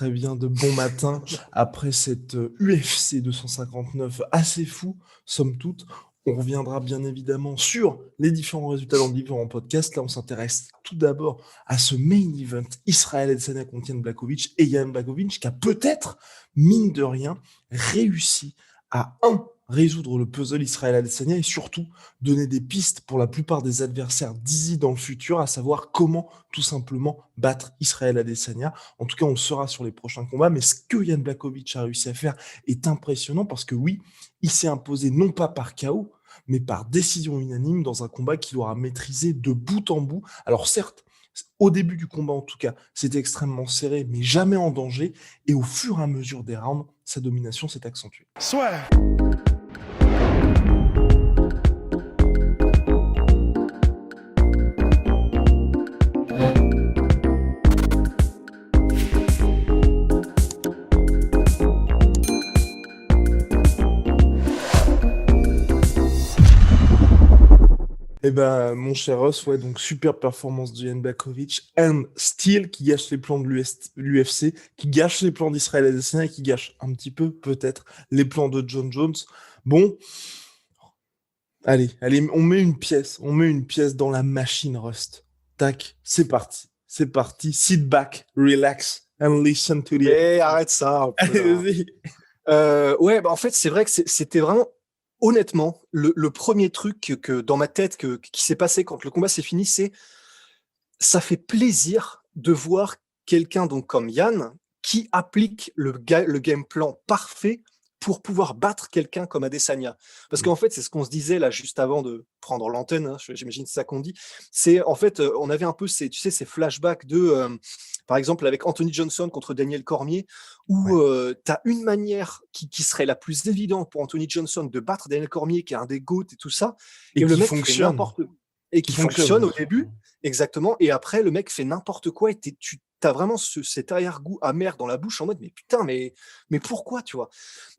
Très bien, de bon matin. Après cette UFC 259 assez fou, somme toute, on reviendra bien évidemment sur les différents résultats dans différents podcasts. Là, on s'intéresse tout d'abord à ce main event Israël Adesanya contre Jan Blachowicz et Jan Blachowicz qui a peut-être, mine de rien, réussi à résoudre le puzzle Israël Adesanya et surtout donner des pistes pour la plupart des adversaires d'Izzy dans le futur, à savoir comment tout simplement battre Israël Adesanya. En tout cas, on le saura sur les prochains combats, mais ce que Jan Blachowicz a réussi à faire est impressionnant parce que oui, il s'est imposé non pas par KO, mais par décision unanime dans un combat qu'il aura maîtrisé de bout en bout. Alors certes, au début du combat en tout cas, c'était extrêmement serré, mais jamais en danger, et au fur et à mesure des rounds, sa domination s'est accentuée. Soit. Eh ben, mon cher Ross, ouais, donc super performance de Jan Blachowicz, and still qui gâche les plans de l'UFC, qui gâche les plans d'Israël Adesanya et qui gâche un petit peu, peut-être, les plans de John Jones. Bon, allez, on met une pièce dans la machine, Rust. Tac, c'est parti, sit back, relax, and listen to the... Mais arrête ça un peu, Allez, là. vas-y. Ouais, bah en fait, c'est vrai que c'était vraiment, honnêtement, le premier truc que dans ma tête qui s'est passé quand le combat s'est fini, c'est ça fait plaisir de voir quelqu'un donc comme Yann qui applique le game plan parfait pour pouvoir battre quelqu'un comme Adesanya. Parce qu'en fait, c'est ce qu'on se disait là juste avant de prendre l'antenne, hein, j'imagine c'est ça qu'on dit. C'est en fait, on avait un peu ces, tu sais, ces flashbacks par exemple, avec Anthony Johnson contre Daniel Cormier, où tu as une manière qui serait la plus évidente pour Anthony Johnson de battre Daniel Cormier, qui est un des GOAT et tout ça, Et et le qui mec fait fonctionne. n'importe et qui fonctionne au début, exactement, et après le mec fait n'importe quoi et tu as vraiment cet arrière-goût amer dans la bouche en mode mais putain, mais pourquoi, tu vois?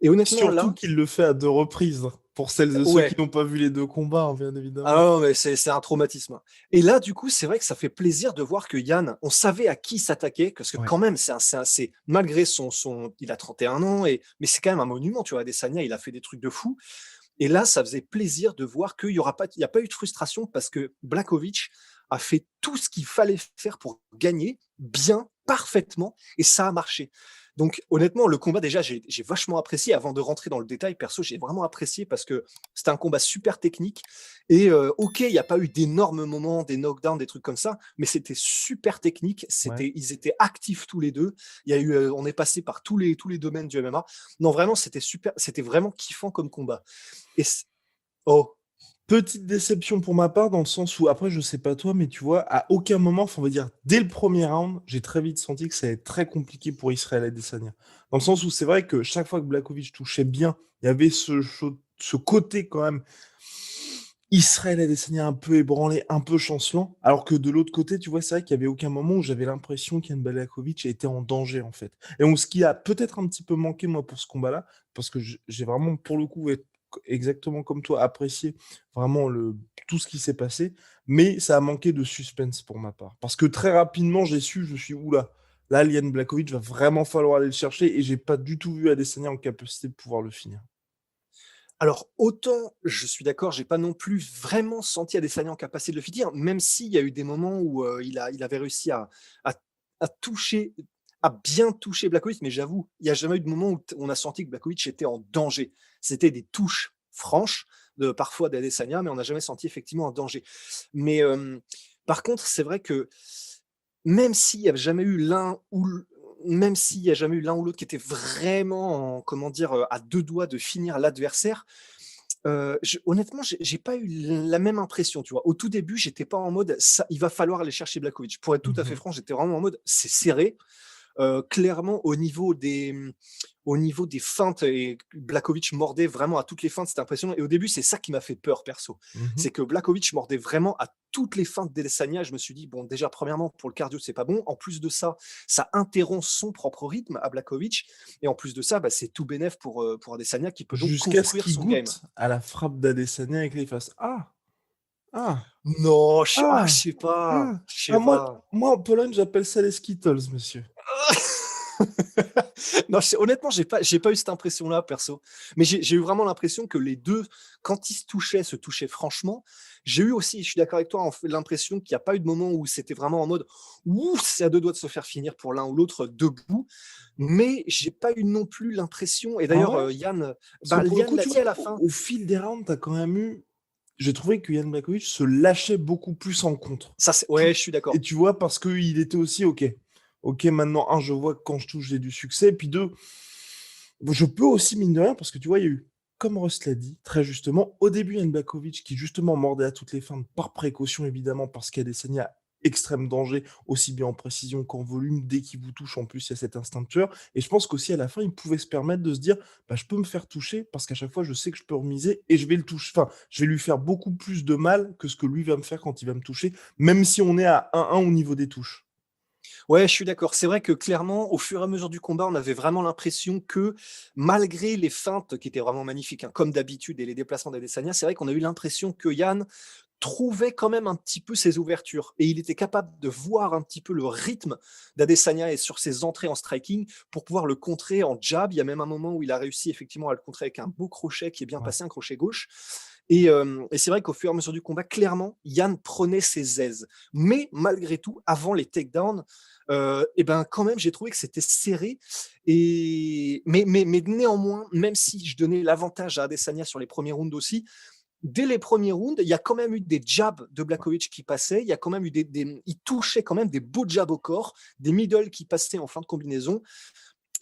Et honnêtement Surtout là, qu'il le fait à 2 reprises, pour celles et ceux qui ouais. n'ont pas vu les 2 combats, hein, bien évidemment. Ah non, mais c'est un traumatisme. Et là, du coup, c'est vrai que ça fait plaisir de voir que Yann, on savait à qui s'attaquer, parce que Ouais. quand même, c'est malgré il a 31 ans, mais c'est quand même un monument, tu vois. Adesanya, il a fait des trucs de fou. Et là, ça faisait plaisir de voir qu'il n'y a pas eu de frustration parce que Blachowicz a fait tout ce qu'il fallait faire pour gagner bien, parfaitement, et ça a marché. Donc honnêtement, le combat, déjà, j'ai vachement apprécié. Avant de rentrer dans le détail, perso, j'ai vraiment apprécié parce que c'était un combat super technique. Et ok, il n'y a pas eu d'énormes moments, des knockdowns, des trucs comme ça, mais c'était super technique. Ouais. Ils étaient actifs tous les deux. Il y a eu, on est passé par tous les domaines du MMA. Non, vraiment, c'était super, c'était vraiment kiffant comme combat. Et oh, Petite déception pour ma part, dans le sens où, après, je sais pas toi, mais tu vois, à aucun moment, enfin, on va dire, dès le premier round, j'ai très vite senti que ça allait être très compliqué pour Israël Adesanya. Dans le sens où c'est vrai que chaque fois que Blachowicz touchait bien, il y avait ce côté quand même Israël Adesanya un peu ébranlé, un peu chancelant, alors que de l'autre côté, tu vois, c'est vrai qu'il y avait aucun moment où j'avais l'impression qu'Jan Blachowicz était en danger, en fait. Et donc, ce qui a peut-être un petit peu manqué, moi, pour ce combat-là, parce que j'ai vraiment, pour le coup, exactement comme toi, apprécié vraiment tout ce qui s'est passé, mais ça a manqué de suspense pour ma part. Parce que très rapidement, je suis, oula, là, Jan Blachowicz va vraiment falloir aller le chercher, et j'ai pas du tout vu Adesanya en capacité de pouvoir le finir. alors autant je suis d'accord, j'ai pas non plus vraiment senti Adesanya en capacité de le finir, même s'il y a eu des moments où il avait réussi à, à toucher, à bien toucher Blachowicz, mais j'avoue, il n'y a jamais eu de moment où on a senti que Blachowicz était en danger. C'était des touches franches, parfois d'Adesanya, mais on n'a jamais senti effectivement un danger. Mais par contre, c'est vrai que même s'il n'y a jamais eu même s'il y a jamais eu l'un ou l'autre qui était vraiment, comment dire, à deux doigts de finir l'adversaire, honnêtement, j'ai pas eu la même impression, tu vois. Au tout début, j'étais pas en mode ça, il va falloir aller chercher Blachowicz. Pour être tout à fait Mhm. franc, j'étais vraiment en mode c'est serré. Clairement, au niveau des feintes, et Blachowicz mordait vraiment à toutes les feintes, c'était impressionnant. Et au début, c'est ça qui m'a fait peur, perso. Mhm. C'est que Blachowicz mordait vraiment à toutes les feintes d'Adesanya. Je me suis dit, bon, déjà, premièrement, pour le cardio, c'est pas bon. En plus de ça, ça interrompt son propre rythme à Blachowicz. Et en plus de ça, bah, c'est tout bénef pour Adesanya qui peut donc Jusqu'à ce construire qu'il son game. goûte à la frappe d'Adesanya et qu'il fasse ah, ah, Non, je ah, sais pas. ah, Je ah, sais pas. moi en Pologne, j'appelle ça les Skittles, monsieur. Non, honnêtement, j'ai pas eu cette impression-là, perso. Mais j'ai eu vraiment l'impression que les 2, quand ils se touchaient franchement. J'ai eu aussi, je suis d'accord avec toi, en fait, l'impression qu'il n'y a pas eu de moment où c'était vraiment en mode: «Ouf, c'est à 2 doigts de se faire finir pour l'un ou l'autre debout». Mais j'ai pas eu non plus l'impression, et Ah d'ailleurs, ouais? Parce que pour le Yann coup, l'a tu dit vois, à la au fin. au fil des rounds, tu as quand même eu j'ai trouvé que Jan Blachowicz se lâchait beaucoup plus en contre. Ça, c'est Tu ouais, je suis et d'accord. tu vois, parce qu'il était aussi OK. OK, maintenant, un, je vois que quand je touche, j'ai du succès. Puis deux, je peux aussi, mine de rien, parce que tu vois, il y a eu, comme Russ l'a dit, très justement, au début, Jan Blachowicz qui justement mordait à toutes les feintes, par précaution évidemment, parce qu'Adesanya extrême danger, aussi bien en précision qu'en volume. Dès qu'il vous touche, en plus, il y a cet instinct de tueur. Et je pense qu'aussi, à la fin, il pouvait se permettre de se dire, bah, je peux me faire toucher, parce qu'à chaque fois, je sais que je peux remiser, et je vais le toucher. Enfin, je vais lui faire beaucoup plus de mal que ce que lui va me faire quand il va me toucher, même si on est à 1-1 au niveau des touches. Ouais, je suis d'accord. C'est vrai que clairement, au fur et à mesure du combat, on avait vraiment l'impression que, malgré les feintes qui étaient vraiment magnifiques, hein, comme d'habitude, et les déplacements d'Adesanya, c'est vrai qu'on a eu l'impression que Yann trouvait quand même un petit peu ses ouvertures, et il était capable de voir un petit peu le rythme d'Adesanya et sur ses entrées en striking pour pouvoir le contrer en jab. Il y a même un moment où il a réussi effectivement à le contrer avec un beau crochet qui est bien Ouais. passé, un crochet gauche. Et c'est vrai qu'au fur et à mesure du combat, clairement, Yann prenait ses aises. Mais malgré tout, avant les takedowns, et ben quand même, j'ai trouvé que c'était serré. Mais néanmoins, même si je donnais l'avantage à Adesanya sur les premiers rounds aussi, dès les premiers rounds, il y a quand même eu des jabs de Blachowicz qui passaient. Il y a quand même eu il touchait quand même des beaux jabs au corps, des middle qui passaient en fin de combinaison.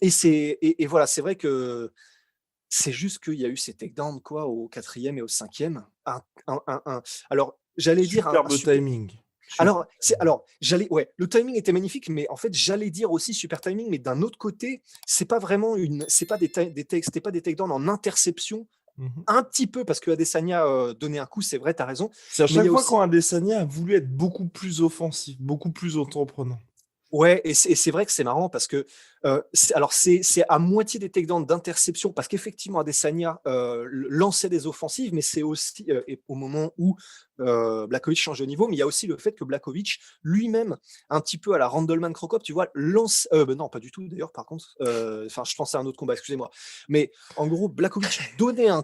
Et voilà, c'est vrai que c'est juste qu'il y a eu ces takedowns quoi, au quatrième et au cinquième. Alors, j'allais dire un Superbe super. timing. Super timing. Ouais, le timing était magnifique, mais en fait, j'allais dire aussi super timing, mais d'un autre côté, c'est pas c'était pas des takedowns en interception, Mhm. un petit peu parce que Adesanya donnait un coup, c'est vrai, tu as raison, C'est à mais il y chaque a fois aussi. quand Adesanya a voulu être beaucoup plus offensif, beaucoup plus entreprenant. Ouais, et c'est vrai que c'est marrant parce que, c'est à moitié des takedowns d'interception parce qu'effectivement Adesanya, lançait des offensives, mais c'est aussi, et au moment où, Blachowicz change de niveau, mais il y a aussi le fait que Blachowicz lui-même, un petit peu à la Randleman Crocop, tu vois, lance bah, non, pas du tout d'ailleurs par contre, enfin je pensais à un autre combat, excusez-moi. Mais en gros, Blachowicz donnait un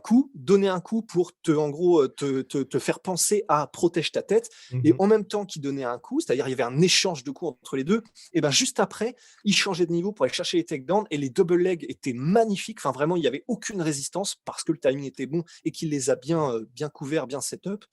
coup pour te en gros, te faire penser à «protège ta tête», et Mhm. en même temps qu'il donnait un coup, c'est-à-dire il y avait un échange de coups entre les 2. Et ben juste après, il changeait de niveau pour aller chercher les takedowns, et les double legs étaient magnifiques. Enfin, vraiment, il n'y avait aucune résistance parce que le timing était bon et qu'il les a bien couverts, bien set-up.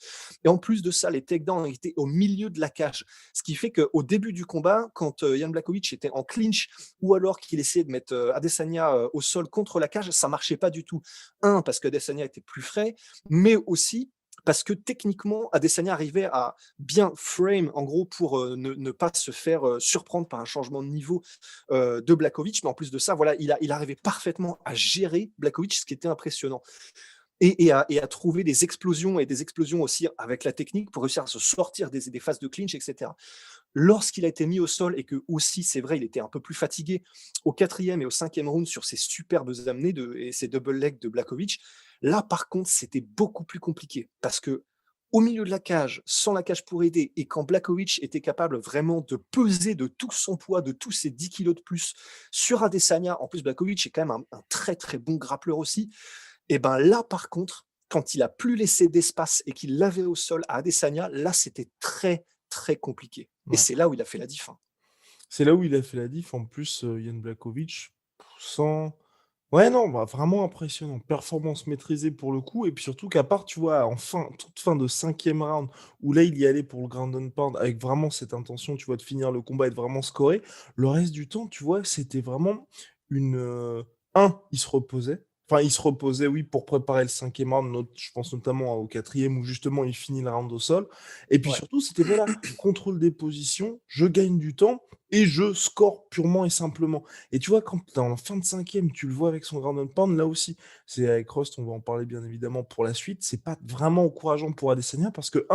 Et en plus de ça, les takedowns étaient au milieu de la cage. Ce qui fait qu'au début du combat, quand Jan Blachowicz était en clinch ou alors qu'il essayait de mettre Adesanya au sol contre la cage, ça marchait pas du tout. Un, parce que Adesanya était plus frais, mais aussi parce que techniquement, Adesanya arrivait à bien frame, en gros, pour ne pas se faire surprendre par un changement de niveau de Blachowicz. Mais en plus de ça, voilà, il arrivait parfaitement à gérer Blachowicz, ce qui était impressionnant. Et à trouver des explosions aussi avec la technique pour réussir à se sortir des phases de clinch, etc. Lorsqu'il a été mis au sol et que aussi, c'est vrai, il était un peu plus fatigué au quatrième et au cinquième round sur ces superbes amenées et ces double legs de Blachowicz, là, par contre, c'était beaucoup plus compliqué parce que au milieu de la cage, sans la cage pour aider, et quand Blachowicz était capable vraiment de peser de tout son poids, de tous ses 10 kilos de plus sur Adesanya, en plus Blachowicz est quand même un très très bon grappleur aussi, et ben là, par contre, quand il a plus laissé d'espace et qu'il l'avait au sol à Adesanya, là, c'était très, très compliqué. Et Ouais. c'est là où il a fait la diff, hein. C'est là où il a fait la diff. En plus, Jan Blachowicz, sans. Ouais, non, bah, vraiment impressionnant. Performance maîtrisée pour le coup. Et puis surtout qu'à part, tu vois, toute fin de cinquième round, où là, il y allait pour le ground and pound avec vraiment cette intention, tu vois, de finir le combat et de vraiment scorer. Le reste du temps, tu vois, c'était vraiment une. Il se reposait. Enfin, il se reposait, oui, pour préparer le cinquième round. Je pense notamment au quatrième, où justement, il finit le round au sol. Et puis Ouais. surtout, c'était, voilà, contrôle des positions, je gagne du temps et je score purement et simplement. Et tu vois, quand tu es en fin de cinquième, tu le vois avec son ground and pound, là aussi, c'est avec Rust, on va en parler bien évidemment pour la suite, c'est pas vraiment encourageant pour Adesanya parce que,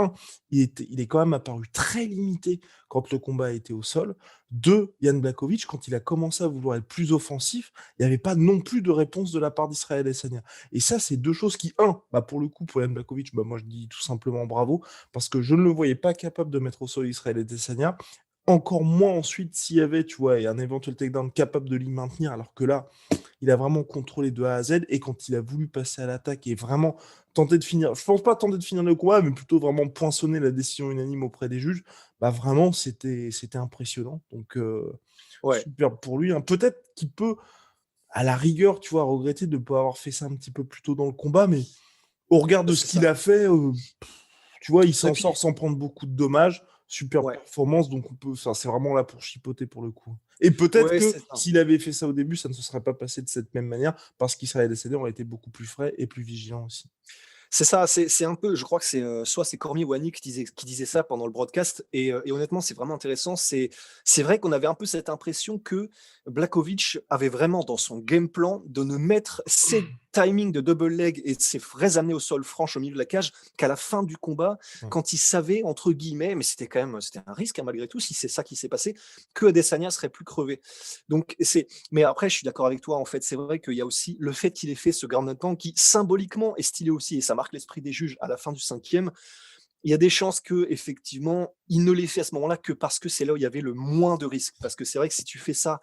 il est quand même apparu très limité quand le combat a été au sol. Deux, Jan Blachowicz, quand il a commencé à vouloir être plus offensif, il n'y avait pas non plus de réponse de la part d'Israël Adesanya. Et ça, c'est deux choses qui, bah pour le coup, pour Jan Blachowicz, bah moi je dis tout simplement bravo, parce que je ne le voyais pas capable de mettre au sol Israël Adesanya. encore moins ensuite s'il y avait, tu vois, un éventuel takedown capable de l'y maintenir, alors que là, il a vraiment contrôlé de A à Z, et quand il a voulu passer à l'attaque et vraiment tenter de finir, je pense pas tenter de finir le combat, mais plutôt vraiment poinçonner la décision unanime auprès des juges, bah vraiment, c'était impressionnant. Donc, Ouais, super pour lui, hein. Peut-être qu'il peut, à la rigueur, tu vois, regretter de ne pas avoir fait ça un petit peu plus tôt dans le combat, mais au regard de ce c'est qu'il ça. a fait, tu vois, il Et s'en sort puis, sans prendre beaucoup de dommages. Super ouais, performance, donc enfin, c'est vraiment là pour chipoter pour le coup. Et peut-être ouais, que c'est ça. s'il avait fait ça au début, ça ne se serait pas passé de cette même manière, parce qu'il serait décédé, on aurait été beaucoup plus frais et plus vigilant aussi. C'est ça, c'est un peu je crois que c'est, soit c'est Cormier ou Annick qui disait ça pendant le broadcast et honnêtement, c'est vraiment intéressant. C'est vrai qu'on avait un peu cette impression que Blachowicz avait vraiment dans son game plan de ne mettre ses timings de double leg et ses vraies amenées au sol franches au milieu de la cage qu'à la fin du combat, Ouais. quand il savait entre guillemets, mais c'était quand même c'était un risque, hein, malgré tout, si c'est ça qui s'est passé, que Adesanya serait plus crevé. Donc mais après je suis d'accord avec toi, en fait, c'est vrai qu'il y a aussi le fait qu'il ait fait ce ground and pound qui symboliquement est stylé aussi et ça marque l'esprit des juges à la fin du 5e. Il y a des chances que effectivement, il ne l'ait fait à ce moment-là que parce que c'est là où il y avait le moins de risques. Parce que c'est vrai que si tu fais ça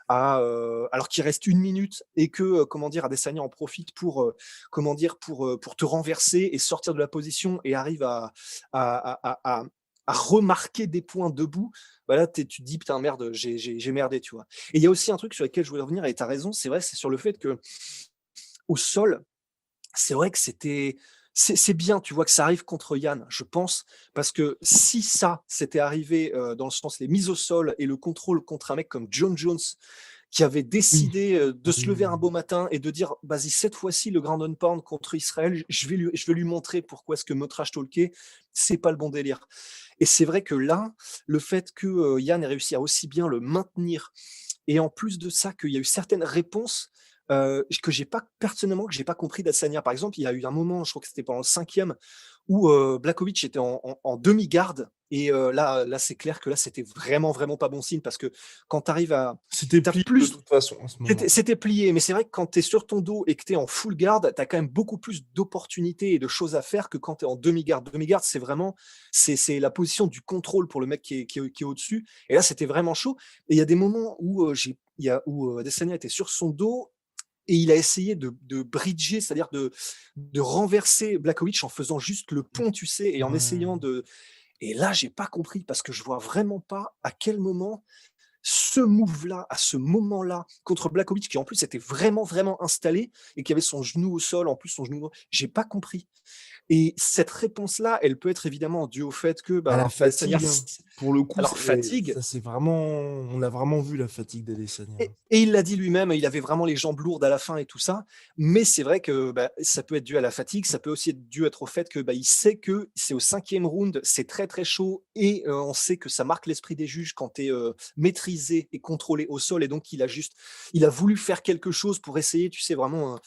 alors qu'il reste 1 minute et que, comment dire, Adesanya en profite pour, comment dire, pour te renverser et sortir de la position et arrive à, à, à, à- à remarquer des points debout, bah là, tu te dis, putain, merde, j'ai merdé, tu vois. Et il y a aussi un truc sur lequel je voulais revenir, et tu as raison, c'est vrai, c'est sur le fait que au sol, c'est vrai que c'est bien, tu vois, que ça arrive contre Yann, je pense, parce que si ça, c'était arrivé, dans le sens les mises au sol et le contrôle contre un mec comme John Jones, qui avait Oui, décidé, de oui, se oui, lever un oui. beau matin et de dire: «Vas-y, cette fois-ci, le ground and pound contre Israël, je vais lui montrer pourquoi est-ce que me trash talker, c'est pas le bon délire». Et c'est vrai que là, le fait que, Yann ait réussi à aussi bien le maintenir et en plus de ça, qu'il y a eu certaines réponses, que j'ai pas personnellement, que j'ai pas compris d'Adesanya. Par exemple, il y a eu un moment, je crois que c'était pendant le 5e, où, Blachowicz était en demi-garde et là, c'est clair que là, c'était vraiment, vraiment pas bon signe parce que quand tu arrives à C'était tu plié de plus toute façon à ce moment. c'était plié, mais c'est vrai que quand tu es sur ton dos et que tu es en full garde, tu as quand même beaucoup plus d'opportunités et de choses à faire que quand tu es en demi-garde. Demi-garde, c'est vraiment c'est la position du contrôle pour le mec qui est au-dessus. Et là, c'était vraiment chaud. Et il y a des moments où, Adesanya était sur son dos et il a essayé de bridger, c'est-à-dire de renverser Blachowicz en faisant juste le pont, tu sais, et en Ouais. essayant de. Et là, j'ai pas compris parce que je vois vraiment pas à quel moment ce move-là, à ce moment-là, contre Blachowicz, qui en plus était vraiment, vraiment installé et qui avait son genou au sol, en plus son genou, j'ai pas compris. Et cette réponse-là, elle peut être évidemment due au fait que, À la ben, Adesanya, fatigue, hein. Pour le coup, alors fatigue, ça c'est vraiment, on a vraiment vu la fatigue d'Adesanya. et il l'a dit lui-même, il avait vraiment les jambes lourdes à la fin et tout ça. Mais c'est vrai que bah, ça peut être dû à la fatigue, ça peut aussi être dû être au fait que bah, il sait que c'est au 5e round, c'est très très chaud et on sait que ça marque l'esprit des juges quand tu es maîtrisé et contrôlé au sol. Et donc il a voulu faire quelque chose pour essayer, tu sais, vraiment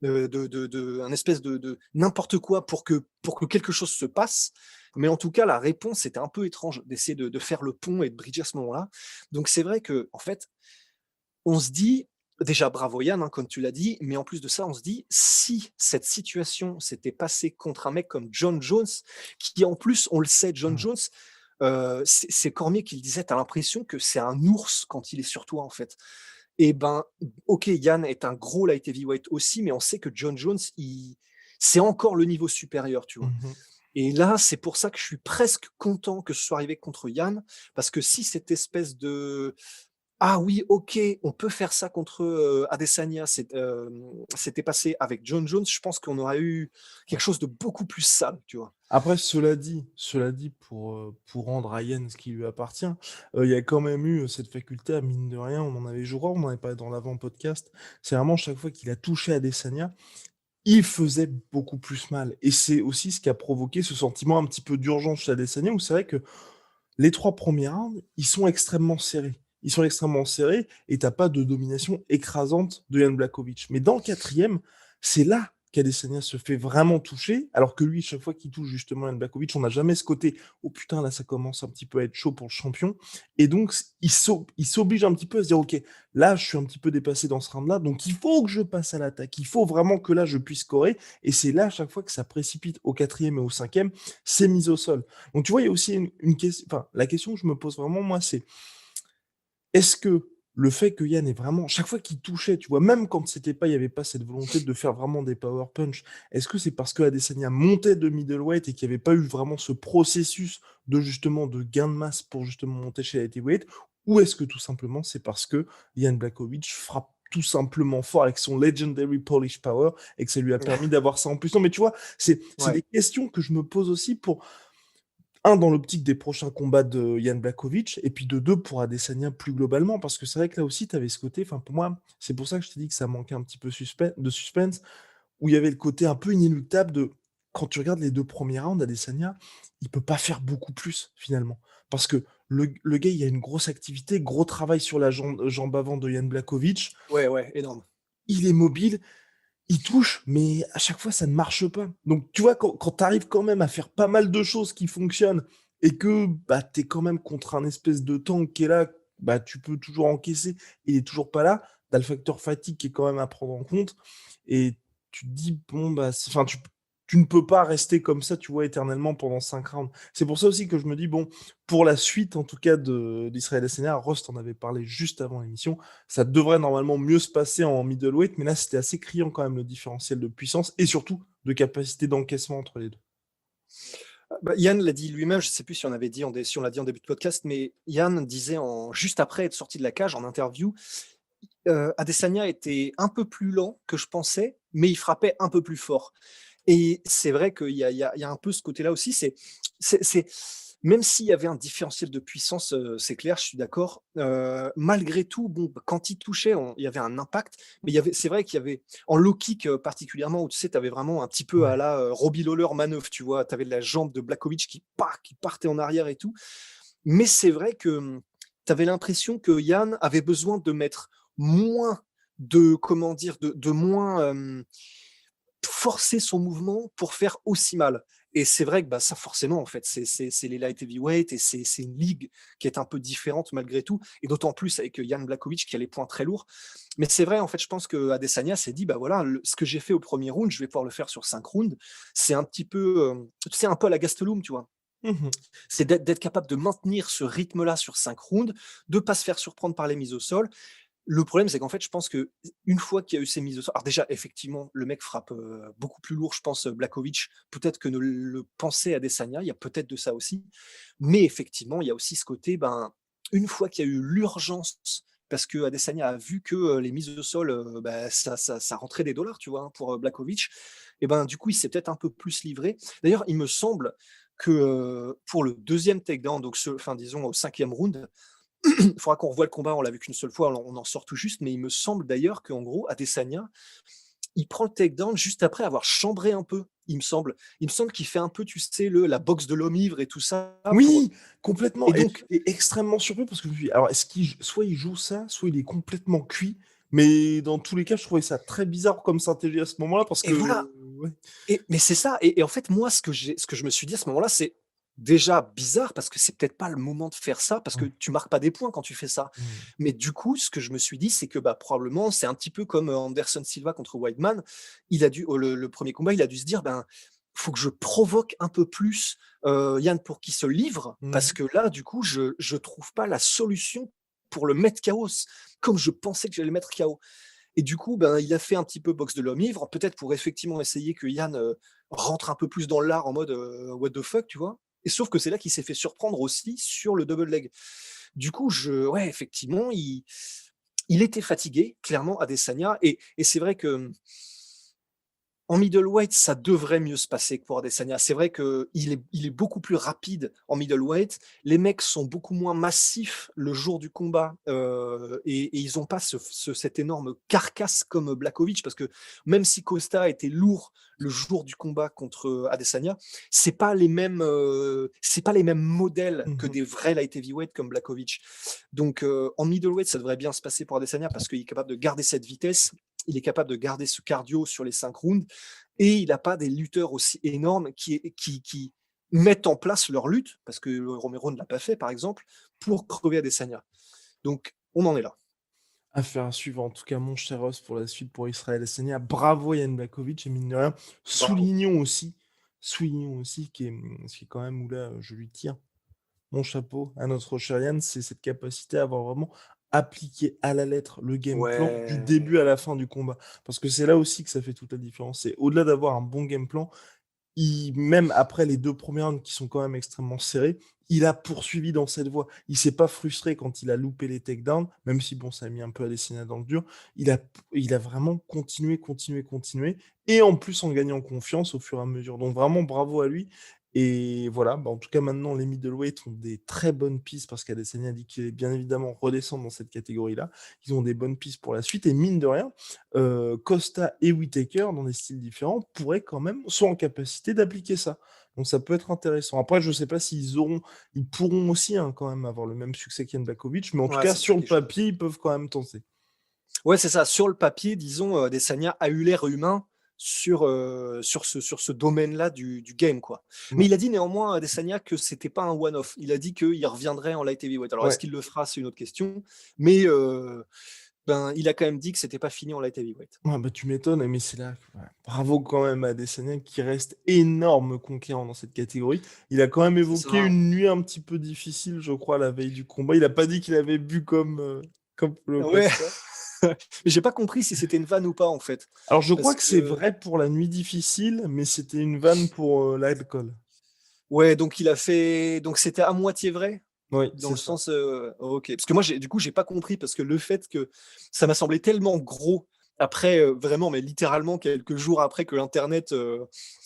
un espèce de n'importe quoi pour que quelque chose se passe. Mais en tout cas, la réponse était un peu étrange d'essayer de faire le pont et de bridger à ce moment-là. Donc c'est vrai que en fait, on se dit, déjà bravo Yann, hein, comme tu l'as dit, mais en plus de ça, on se dit, si cette situation s'était passée contre un mec comme John Jones, qui en plus, on le sait, John Ouais. Jones, c'est Cormier qui le disait, tu as l'impression que c'est un ours quand il est sur toi, en fait. Et ben, ok, Yann est un gros light heavyweight aussi, mais on sait que John Jones, c'est encore le niveau supérieur, tu vois. Mhm. Et là, c'est pour ça que je suis presque content que ce soit arrivé contre Yann, parce que si cette espèce de ah oui, OK, on peut faire ça contre, Adesanya. C'était passé avec John Jones, je pense qu'on aurait eu quelque chose de beaucoup plus sale, tu vois? Après, cela dit, pour rendre à Yen ce qui lui appartient, il y a quand même eu cette faculté, à mine de rien, on en avait, je crois, on en avait parlé dans l'avant-podcast, c'est vraiment chaque fois qu'il a touché Adesanya, il faisait beaucoup plus mal. Et c'est aussi ce qui a provoqué ce sentiment un petit peu d'urgence chez Adesanya, où c'est vrai que les 3 premiers rounds, ils sont extrêmement serrés. Ils sont extrêmement serrés et t'as pas de domination écrasante de Jan Blachowicz. Mais dans le 4e, c'est là qu'Adesanya se fait vraiment toucher, alors que lui, chaque fois qu'il touche justement Jan Blachowicz, on n'a jamais ce côté « Oh putain, là, ça commence un petit peu à être chaud pour le champion ». Et donc, il s'oblige un petit peu à se dire « Ok, là, je suis un petit peu dépassé dans ce round-là, donc il faut que je passe à l'attaque, il faut vraiment que là, je puisse scorer ». Et c'est là, à chaque fois que ça précipite au 4e et au 5e, c'est mise au sol. Donc tu vois, il y a aussi une question, enfin, la question que je me pose vraiment, moi, c'est est-ce que le fait que Yann est vraiment, chaque fois qu'il touchait, tu vois, même quand c'était pas, il n'y avait pas cette volonté de faire vraiment des power punch, est-ce que c'est parce que Adesanya montait de middleweight et qu'il n'y avait pas eu vraiment ce processus de justement de gain de masse pour justement monter chez la heavyweight, ou est-ce que tout simplement c'est parce que Jan Blachowicz frappe tout simplement fort avec son legendary Polish power et que ça lui a permis d'avoir ça en plus. Non, mais tu vois, c'est des Ouais. questions que je me pose aussi pour un, dans l'optique des prochains combats de Jan Blachowicz, et puis de deux, pour Adesanya plus globalement, parce que c'est vrai que là aussi, tu avais ce côté, enfin pour moi, c'est pour ça que je t'ai dit que ça manquait un petit peu de suspense, où il y avait le côté un peu inéluctable de, quand tu regardes les 2 premiers rounds, Adesanya, il peut pas faire beaucoup plus, finalement. Parce que le gars, il a une grosse activité, gros travail sur la jambe avant de Jan Blachowicz, Ouais, énorme. il est mobile, il touche, mais à chaque fois, ça ne marche pas. Donc, tu vois, quand tu arrives quand même à faire pas mal de choses qui fonctionnent et que bah, tu es quand même contre un espèce de tank qui est là, bah, tu peux toujours encaisser, il est toujours pas là. Tu as le facteur fatigue qui est quand même à prendre en compte. Et tu te dis, bon, bah, enfin, tu ne peux pas rester comme ça, tu vois, éternellement pendant 5 rounds. C'est pour ça aussi que je me dis, bon, pour la suite, en tout cas, d'Israël Adesanya, Rost en avait parlé juste avant l'émission, ça devrait normalement mieux se passer en middleweight, mais là, c'était assez criant quand même le différentiel de puissance et surtout de capacité d'encaissement entre les deux. Bah, Yann l'a dit lui-même, je ne sais plus si on avait dit si on l'a dit en début de podcast, mais Yann disait juste après être sorti de la cage en interview, Adesanya était un peu plus lent que je pensais, mais il frappait un peu plus fort. Et c'est vrai qu'il y a un peu ce côté-là aussi. C'est même s'il y avait un différentiel de puissance, c'est clair, je suis d'accord. Malgré tout, bon, bah, quand il touchait, il y avait un impact, mais c'est vrai qu'il y avait en low kick particulièrement où tu sais, tu avais vraiment un petit peu à Ouais. la Robbie Lawler manœuvre, tu vois, tu avais la jambe de Blachowicz qui partait en arrière et tout. Mais c'est vrai que tu avais l'impression que Yann avait besoin de mettre moins comment dire, de moins forcer son mouvement pour faire aussi mal. Et c'est vrai que bah, ça, forcément, en fait, c'est les light heavyweight et c'est une ligue qui est un peu différente malgré tout. Et d'autant plus avec Jan Blachowicz qui a les points très lourds. Mais c'est vrai, en fait, je pense que Adesanya s'est dit, bah voilà, ce que j'ai fait au premier round, je vais pouvoir le faire sur 5 rounds. C'est un petit peu, tu sais, un peu à la Gastelum, tu vois. Mhm. C'est d'être capable de maintenir ce rythme-là sur 5 rounds, de ne pas se faire surprendre par les mises au sol. Le problème, c'est qu'en fait, je pense que une fois qu'il y a eu ces mises au sol, alors déjà, effectivement, le mec frappe beaucoup plus lourd, je pense, Blachowicz, peut-être que ne le pensait Adesanya, il y a peut-être de ça aussi. Mais effectivement, il y a aussi ce côté, ben, une fois qu'il y a eu l'urgence, parce que Adesanya a vu que les mises au sol, bah, ça rentrait des dollars, tu vois, hein, pour Blachowicz, et ben, du coup, il s'est peut-être un peu plus livré. D'ailleurs, il me semble que pour le deuxième takedown, donc enfin, disons au 5e round, il faudra qu'on revoie le combat, on l'a vu qu'une seule fois, on en sort tout juste, mais il me semble d'ailleurs qu'en gros, Adesanya, il prend le takedown juste après avoir chambré un peu, il me semble. Il me semble qu'il fait un peu, tu sais, la boxe de l'homme ivre et tout ça. Oui, complètement. Et Et donc, j'étais extrêmement surpris parce que je me suis dit, alors, soit il joue ça, soit il est complètement cuit. Mais dans tous les cas, je trouvais ça très bizarre comme stratégie à ce moment-là parce et que. voilà, Ouais. mais c'est ça. Et en fait, moi, ce que je me suis dit à ce moment-là, c'est déjà bizarre parce que c'est peut-être pas le moment de faire ça parce que Ouais. tu marques pas des points quand tu fais ça. Mm. Mais du coup, ce que je me suis dit, c'est que bah, probablement, c'est un petit peu comme Anderson Silva contre Weidman. Il a dû, le premier combat, il a dû se dire, ben, faut que je provoque un peu plus Yann pour qu'il se livre parce Mhm. que là, du coup, je trouve pas la solution pour le mettre KO comme je pensais que j'allais le mettre KO. Et du coup, ben, il a fait un petit peu boxe de l'homme ivre, peut-être pour effectivement essayer que Yann rentre un peu plus dans l'art en mode what the fuck, tu vois. Et sauf que c'est là qu'il s'est fait surprendre aussi sur le double leg. Du coup, ouais, effectivement, il était fatigué, clairement, Adesanya. Et c'est vrai que en middleweight, ça devrait mieux se passer que pour Adesanya. C'est vrai qu'il est beaucoup plus rapide en middleweight. Les mecs sont beaucoup moins massifs le jour du combat et ils n'ont pas cette énorme carcasse comme Blachowicz parce que même si Costa était lourd le jour du combat contre Adesanya, c'est pas les mêmes modèles que Mhm. des vrais light heavyweight comme Blachowicz. Donc en middleweight, ça devrait bien se passer pour Adesanya parce qu'il est capable de garder cette vitesse il est capable de garder ce cardio sur les 5 rounds et il n'a pas des lutteurs aussi énormes qui mettent en place leur lutte, parce que Romero ne l'a pas fait, par exemple, pour crever Adesanya. Donc, on en est là. Affaire à suivre, en tout cas, mon cher Ross, pour la suite pour Israël Adesanya. Bravo Yann Blakovic, et mine de rien, Bravo. soulignons aussi, ce qui est quand même où là, je lui tire mon chapeau à notre cher Yann, c'est cette capacité à avoir vraiment appliqué à la lettre le game plan du début Ouais. à la fin du combat. Parce que c'est là aussi que ça fait toute la différence. C'est au-delà d'avoir un bon game plan, même après les 2 premières rounds qui sont quand même extrêmement serrées, il a poursuivi dans cette voie. Il s'est pas frustré quand il a loupé les takedowns, même si bon, ça a mis un peu Adesanya dans le dur. Il a vraiment continué, et en plus en gagnant confiance au fur et à mesure. Donc vraiment bravo à lui. Et voilà, en tout cas maintenant les middleweight ont des très bonnes pistes parce qu'Adesanya a dit qu'il allait bien évidemment redescendre dans cette catégorie-là. Ils ont des bonnes pistes pour la suite et mine de rien, Costa et Whittaker, dans des styles différents, pourraient quand même, sont en capacité d'appliquer ça. Donc ça peut être intéressant. Après, je ne sais pas ils pourront aussi quand même avoir le même succès qu'Ian Blakovic, mais en tout Ouais, cas, c'est ça sur qui le est chaud. papier, ils peuvent quand même tenter. Ouais, c'est ça. Sur le papier, disons, Adesanya a eu l'air humain sur ce domaine-là du game, quoi. Mais Ouais. il a dit néanmoins, Adesanya, que c'était pas un one-off. Il a dit qu'il reviendrait en light heavyweight. Alors, est-ce Ouais. qu'il le fera? C'est une autre question. Mais ben, il a quand même dit que c'était pas fini en light heavyweight. Ouais, tu m'étonnes, mais c'est là. Ouais. Bravo quand même à Adesanya qui reste énorme conquérant dans cette catégorie. Il a quand même C'est évoqué ça. une nuit un petit peu difficile, je crois, la veille du combat. Il n'a pas dit qu'il avait bu comme Paulo Ouais. Costa. Mais j'ai pas compris si c'était une vanne ou pas, en fait. Alors, je crois Parce que c'est que vrai pour la nuit difficile, mais c'était une vanne pour l'alcool. ouais, donc il a fait donc c'était à moitié vrai? Oui, Dans c'est le ça. sens, OK. Parce que moi, j'ai pas compris parce que le fait que ça m'a semblé tellement gros après, vraiment, mais littéralement quelques jours après que l'internet,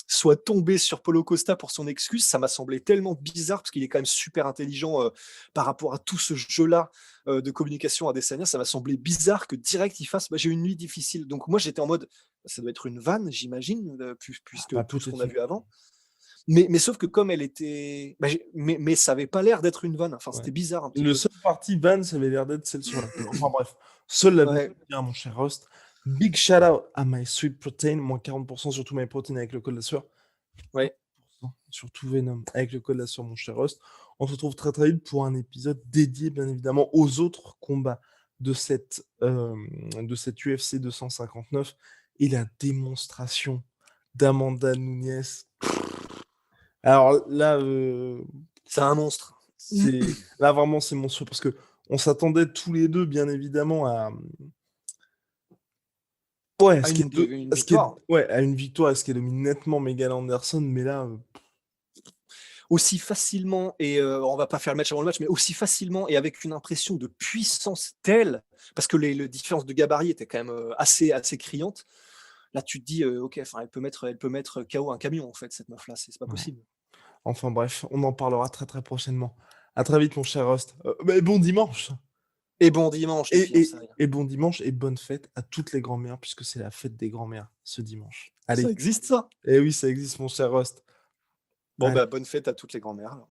soit tombé sur Paulo Costa pour son excuse, ça m'a semblé tellement bizarre parce qu'il est quand même super intelligent, par rapport à tout ce jeu-là, de communication à Adesanya. Ça m'a semblé bizarre que direct il fasse: «Bah, j'ai eu une nuit difficile». Donc moi, j'étais en mode: «Bah, ça doit être une vanne, j'imagine, puisque tout ce qu'on Peut-être a vu avant». Mais sauf que comme elle était bah, mais ça avait pas l'air d'être une vanne, enfin, ouais. c'était bizarre un petit Le peu. seul parti van, ça avait l'air d'être celle sur l'alcool. Enfin bref, seule la vérité, Ouais, hein, mon cher Rust. Big shout out à My Sweet Protein, moins 40% sur tout My Protein avec le code de la sueur. ouais. 40% sur tout Venom avec le code de la sueur, mon cher Rust. On se retrouve très très vite pour un épisode dédié, bien évidemment, aux autres combats de cette UFC 259 et la démonstration d'Amanda Nunes. Alors là, C'est un monstre. là vraiment c'est monstrueux parce que on s'attendait tous les deux bien évidemment à À ce qu'elle une victoire. à une victoire, à ce qu'elle domine nettement Megan Anderson, mais là Aussi facilement et on va pas faire le match avant le match, mais aussi facilement et avec une impression de puissance telle, parce que les différences de gabarit étaient quand même, assez criantes. Là, tu te dis, OK, enfin, elle peut mettre KO un camion, en fait, cette meuf-là, c'est pas ouais. possible. Enfin bref, on en parlera très très prochainement. À très vite mon cher Rust. Bon dimanche. Et bon dimanche, les Et, et, fiançailles. et bon dimanche et bonne fête à toutes les grand-mères puisque c'est la fête des grand-mères ce dimanche. Ça Allez. existe ça? Eh oui, ça existe mon cher Rust. Bon, Allez. bah, bonne fête à toutes les grand-mères alors.